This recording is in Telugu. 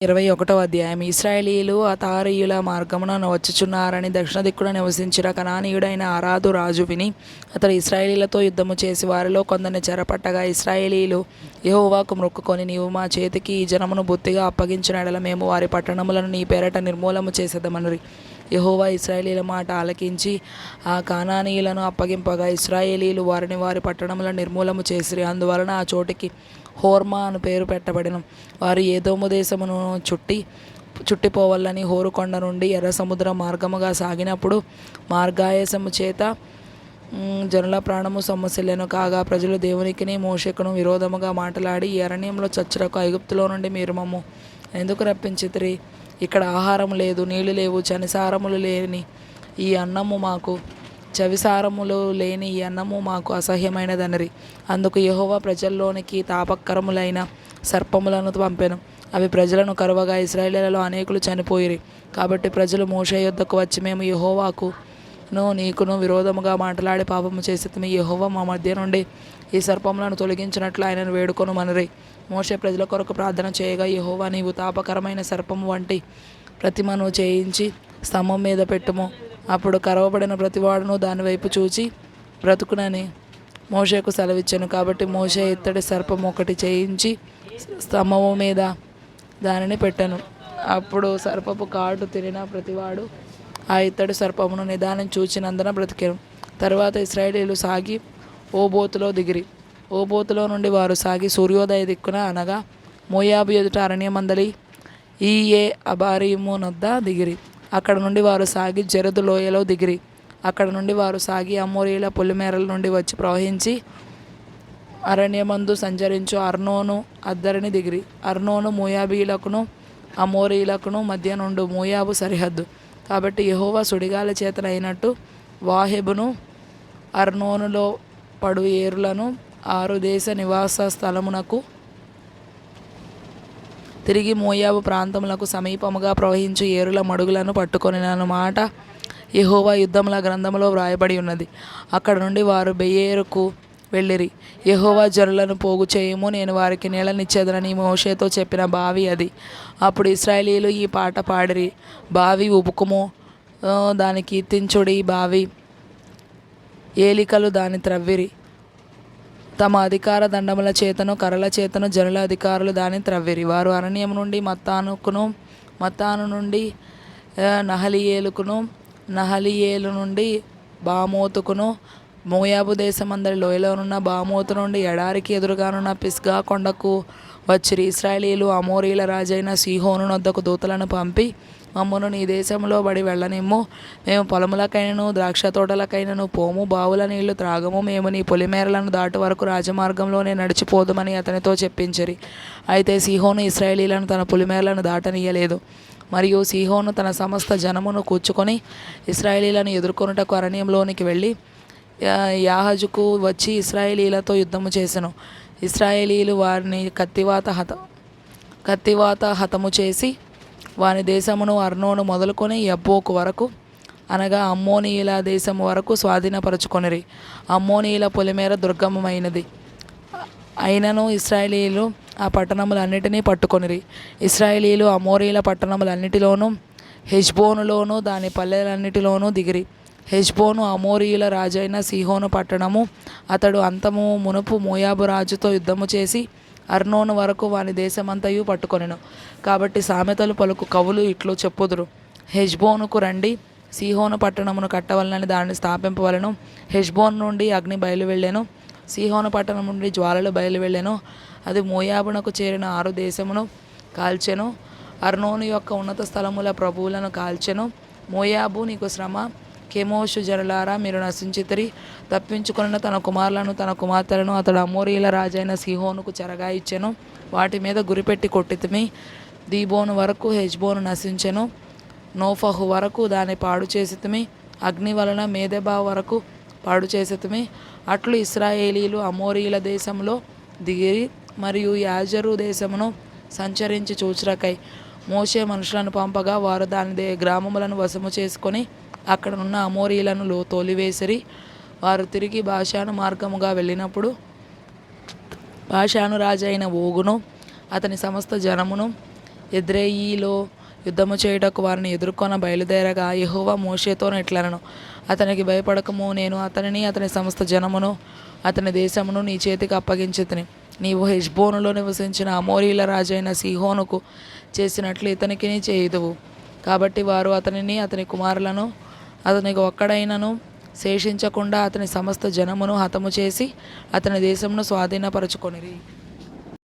21వ అధ్యాయం. ఇశ్రాయేలీయులు అతారీయుల మార్గమున వచ్చుచున్నారని దక్షిణ దిక్కున నివసించిన కనానీయుడైన అరాదు రాజు విని అతడు ఇశ్రాయేలీయులతో యుద్ధము చేసి వారిలో కొందరిని చెరపట్టగా, ఇశ్రాయేలీయులు యెహోవాకు మొక్కుకొని, నీవు మా చేతికి ఈ జనమును బొత్తిగా అప్పగించిన ఎడల మేము వారి పట్టణములను నీ పేరట నిర్మూలము చేసేదమనిరి. యెహోవా ఇశ్రాయేలీయుల మాట ఆలకించి ఆ కానానీయులను అప్పగింపగా, ఇశ్రాయేలీయులు వారిని వారి పట్టణములను నిర్మూలము చేసిరి. అందువలన ఆ చోటికి హోర్మా అను పేరు పెట్టబడెను. వారు ఏదోము దేశమును చుట్టిపోవాలని హోరుకొండ నుండి ఎర్ర సముద్రం మార్గముగా సాగినప్పుడు మార్గాయాసము చేత జనుల ప్రాణము సొమ్మసిల్లెను. కాగా ప్రజలు దేవునికిని మోషేకును విరోధముగా మాటలాడి, ఈ అరణ్యంలో చచ్చుటకు ఐగుప్తులో నుండి మీరు మమ్ము ఎందుకు రప్పించితిరి? ఇక్కడ ఆహారం లేదు, నీళ్లు లేవు, చనిసారములు లేని ఈ అన్నము మాకు చవిసారములు లేని ఈ అన్నము మాకు అసహ్యమైనదనిరి. అందుకు యెహోవా ప్రజల్లోనికి తాపకరములైన సర్పములను పంపెను. అవి ప్రజలను కరువగా ఇశ్రాయేలీయులలో అనేకులు చనిపోయిరి. కాబట్టి ప్రజలు మోషే యొద్దకు వచ్చి, మేము యెహోవాకును నీకును విరోధముగా మాట్లాడి పాపము చేసితిమి. యెహోవా మా మధ్య నుండి ఈ సర్పములను తొలగించినట్లు ఆయనను వేడుకొనుమనిరి. మోషే ప్రజల కొరకు ప్రార్థన చేయగా, యెహోవా, నీవు తాపకరమైన సర్పము వంటి ప్రతిమను చేయించి స్తంభం మీద పెట్టుము. అప్పుడు కరవబడిన ప్రతివాడును దాని వైపు చూచి బ్రతుకునని మోషేకు సెలవిచ్చెను. కాబట్టి మోషే ఇత్తడి సర్పం ఒకటి చేయించి స్తంభము మీద దానిని పెట్టెను. అప్పుడు సర్పపు కాటు తినిన ప్రతివాడు ఆ ఇత్తడి సర్పమును నిదానం చూచినందున బ్రతికెను. తరువాత ఇశ్రాయేలీయులు సాగి ఓబోతులో దిగిరి. ఓబోతులో నుండి వారు సాగి సూర్యోదయ దిక్కున అనగా మోయాబు ఎదుట అరణ్యమందలి ఈయే అబారీము నొద్ద దిగిరి. అక్కడ నుండి వారు సాగి జెరదు లోయలో దిగిరి. అక్కడ నుండి వారు సాగి అమోరీల పొలిమేరల నుండి వచ్చి ప్రవహించి అరణ్యమందు సంచరించు అర్నోను అద్దరిని దిగిరి. అర్నోను మోయాబీలకును అమోరీలకును మధ్య నుండి మోయాబు సరిహద్దు. కాబట్టి యెహోవా సుడిగాలి చేతనైనట్టు వాహెబును అర్నోనులో పడు ఏరులను 6 దేశ నివాస స్థలమునకు తిరిగి మోయాబు ప్రాంతములకు సమీపముగా ప్రవహించు ఏరుల మడుగులను పట్టుకొనినను మాట యెహోవా యుద్ధముల గ్రంథములో వ్రాయబడి ఉన్నది. అక్కడ నుండి వారు బెయేరుకు వెళ్ళిరి. యెహోవా జనులను పోగు చేయుము, నేను వారికి నీళ్ళనిచ్చేదనని మోషేతో చెప్పిన బావి అది. అప్పుడు ఇశ్రాయేలీయులు ఈ పాట పాడిరి. బావి ఉబుకుము, దాని కీర్తించుడి. బావి ఏలికలు దాని త్రవ్విరి. తమ అధికార దండముల చేతను కర్రల చేతను జనుల అధికారులు దాన్ని త్రవ్విరి. వారు అరణ్యం నుండి మత్తాను నుండి నహలియేలుకును, నహలియేలు నుండి బామోతుకును, మోయాబు దేశమందరి లోయలోనున్న బామోతు నుండి ఎడారికి ఎదురుగానున్న పిస్గా కొండకు వచ్చిరి. ఇశ్రాయేలీయులు అమోరీల రాజైన సీహోను నొద్దకు దూతలను పంపి, మమ్మను నీ దేశంలో బడి వెళ్ళనిమ్ము, మేము పొలములకైనను ద్రాక్ష తోటలకైనను పోము, బావుల నీళ్లు త్రాగము, మేము నీ పొలిమేరలను దాటు వరకు రాజమార్గంలోనే నడిచిపోదుమని అతనితో చెప్పించిరి. అయితే సీహోను ఇశ్రాయేలీయులను తన పొలిమేరలను దాటనీయలేదు. మరియు సీహోను తన సమస్త జనమును కూర్చుకొని ఇశ్రాయేలీయులను ఎదుర్కొనుటకు అరణ్యంలోనికి వెళ్ళి యాహజుకు వచ్చి ఇశ్రాయేలీయులతో యుద్ధము చేసెను. ఇశ్రాయేలీయులు వారిని కత్తివాత హతము చేసి వాని దేశమును అర్నోను మొదలుకొని యబ్బోకు వరకు అనగా అమ్మోనీయుల దేశము వరకు స్వాధీనపరచుకొనిరి. అమ్మోనీయుల పొలిమేర దుర్గమమైనది అయినను ఇశ్రాయేలీయులు ఆ పట్టణములన్నిటినీ పట్టుకొనిరి. ఇశ్రాయేలీయులు అమోరీల పట్టణములన్నిటిలోనూ హెష్బోనులోను దాని పల్లెలన్నిటిలోనూ దిగిరి. హెష్బోను అమోరీయుల రాజైన సీహోను పట్టణము. అతడు అంతము మునుపు మోయాబు రాజుతో యుద్ధము చేసి అర్నోను వరకు వాని దేశమంతయు పట్టుకొనెను. కాబట్టి సామెతలు పలుకు కవులు ఇట్లు చెప్పుదురు: హెష్బోనుకు రండి, సీహోను పట్టణమును కట్టవలనని దానిని స్థాపింపవలను. హెష్బోను నుండి అగ్ని బయలువెళ్ళెను, సీహోను పట్టణం నుండి జ్వాలలు బయలువెళ్ళెను. అది మోయాబునకు చేరిన 6 దేశమును కాల్చెను. అర్నోను యొక్క ఉన్నత స్థలముల ప్రభువులను కాల్చెను. మోయాబు, నీకు శ్రమ. కెమోషు జనులారా, మీరు నశించితిరి. తప్పించుకొనిన తన కుమారులను తన కుమార్తెలను అతడు అమోరీల రాజైన సీహోనుకు చెరగా ఇచ్చెను. వాటి మీద గురిపెట్టి కొట్టితిమి. దీబోను వరకు హెష్బోను నశించెను. నోఫహు వరకు దాన్ని పాడు చేసితిమి. అగ్ని వలన మేదెబా వరకు పాడు చేసితిమి. అట్లు ఇశ్రాయేలీయులు అమోరీల దేశంలో దిగిరి మరియు యాజరు దేశమును సంచరించి చూచుటకై మోషే మనుషులను పంపగా, వారు దాని గ్రామములను వశము చేసుకొని అక్కడనున్న అమోరీలను తోలివేసిరి. వారు తిరిగి బాషాను మార్గముగా వెళ్ళినప్పుడు బాషాను రాజైన ఓగును అతని సమస్త జనమును ఎద్రెయిలో యుద్ధము చేయుటకు వారిని ఎదుర్కొన బయలుదేరగా యెహోవా మోషేతో ఇట్లనెను, అతనికి భయపడకము, నేను అతనిని అతని సమస్త జనమును అతని దేశమును నీ చేతికి అప్పగించితిని. నీవు హెష్బోనులో నివసించిన అమోరీల రాజైన సీహోనుకు చేసినట్లు ఇతనికి చేయుదువు. కాబట్టి వారు అతనిని అతని కుమారులను అతనికి ఒక్కడైనను శేషించకుండా అతని సమస్త జనమును హతము చేసి అతని దేశమును స్వాధీనపరచుకొనిరి.